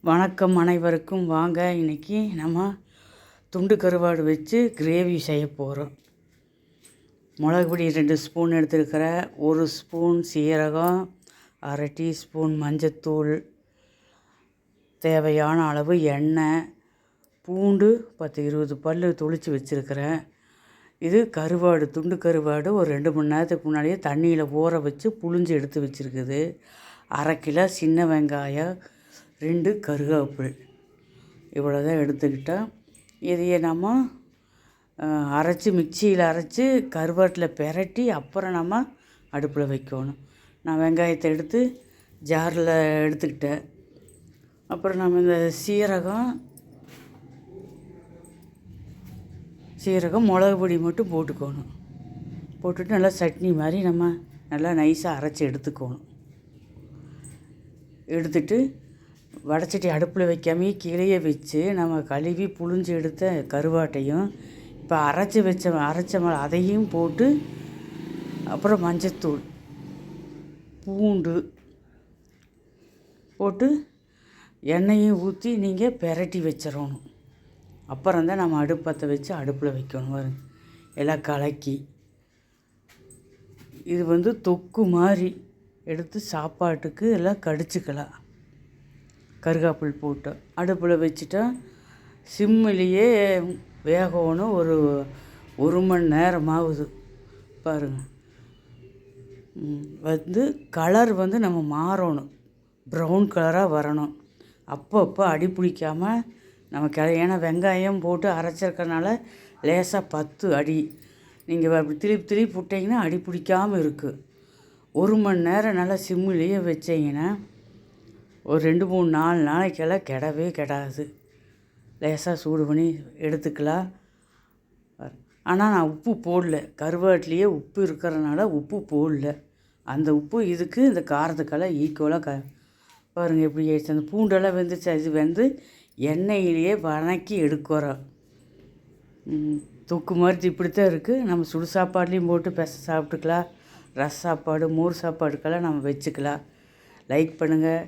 வணக்கம் அனைவருக்கும். வாங்க இன்றைக்கி நம்ம துண்டு கருவாடு வச்சு கிரேவி செய்ய போகிறோம். மிளகு பொடி 2 ஸ்பூன் எடுத்துருக்கிறேன். 1 ஸ்பூன் சீரகம், அரை டீஸ்பூன் மஞ்சத்தூள், தேவையான அளவு எண்ணெய், பூண்டு 10-20 பல் தொளித்து வச்சுருக்கிறேன். இது கருவாடு, துண்டு கருவாடு ஒரு 2 மணி நேரத்துக்கு முன்னாடியே தண்ணியில் ஊற வச்சு புழிஞ்சு எடுத்து வச்சுருக்குது. 1/2 கிலோ சின்ன வெங்காயம், 2 கருவேப்பிலை, இவ்வளோ தான் எடுத்துக்கிட்டோம். இதையே நம்ம அரைச்சி மிக்சியில் அரைச்சி கருவாட்டில் பெரட்டி அப்புறம் நம்ம அடுப்பில் வைக்கணும். நான் வெங்காயத்தை எடுத்து ஜாரில் எடுத்துக்கிட்டேன். அப்புறம் நம்ம இந்த சீரகம் மிளகு பொடி மட்டும் போட்டுக்கணும். போட்டுட்டு நல்லா சட்னி மாதிரி நம்ம நல்லா நைஸாக அரைச்சி எடுத்துக்கணும். எடுத்துட்டு வடச்சட்டி அடுப்பில் வைக்காமே கீழே வச்சு நம்ம கழுவி புழிஞ்சு எடுத்த கருவாட்டையும் இப்போ அரைச்ச அதையும் போட்டு, அப்புறம் மஞ்சத்தூள், பூண்டு போட்டு எண்ணெயும் ஊற்றி நீங்கள் பெரட்டி வச்சிடணும். அப்புறம் தான் நம்ம அடுப்பத்தை வச்சு அடுப்பில் வைக்கணும். பாருங்க, எல்லாம் கலக்கி இது தொக்கு மாதிரி எடுத்து சாப்பாட்டுக்கு எல்லாம் கடிச்சிக்கலாம். கருகாப்பில் போட்டு அடுப்பில் வச்சுட்டா சிம்மிலேயே வேகணும். ஒரு மணி நேரம் ஆகுது பாருங்கள். கலர் நம்ம மாறணும், ப்ரௌன் கலராக வரணும். அப்பப்போ அடி பிடிக்காமல் நம்ம ஏன்னா வெங்காயம் போட்டு அரைச்சிருக்கறனால லேசாக 10 அடி நீங்கள் அப்படி திருப்பி விட்டிங்கன்னா அடி பிடிக்காமல் இருக்குது. 1 மணி நேரம் நல்லா சிம்மிலேயே வச்சிங்கன்னா ஒரு 2-3-4 நாளைக்கெல்லாம் கெடவே கெடாது. லேசாக சூடு பண்ணி எடுத்துக்கலாம். ஆனால் நான் உப்பு போடல, கருவாட்டிலேயே உப்பு இருக்கிறனால உப்பு போடல. அந்த உப்பு இதுக்கு இந்த காரத்துக்கெல்லாம் ஈக்குவலாக பாருங்கள் எப்படி ஆயிடுச்சு. அந்த பூண்டெல்லாம் வெந்துச்சு. இது எண்ணெயிலேயே வணக்கி எடுக்கிறோம். தொக்கு மாதிரி இப்படித்தான் இருக்குது. நம்ம சுடு சாப்பாட்லேயும் போட்டு சாப்பிட்டுக்கலாம். ரச சாப்பாடு, மோர் சாப்பாடுக்கெல்லாம் நம்ம வச்சுக்கலாம். லைக் பண்ணுங்கள்,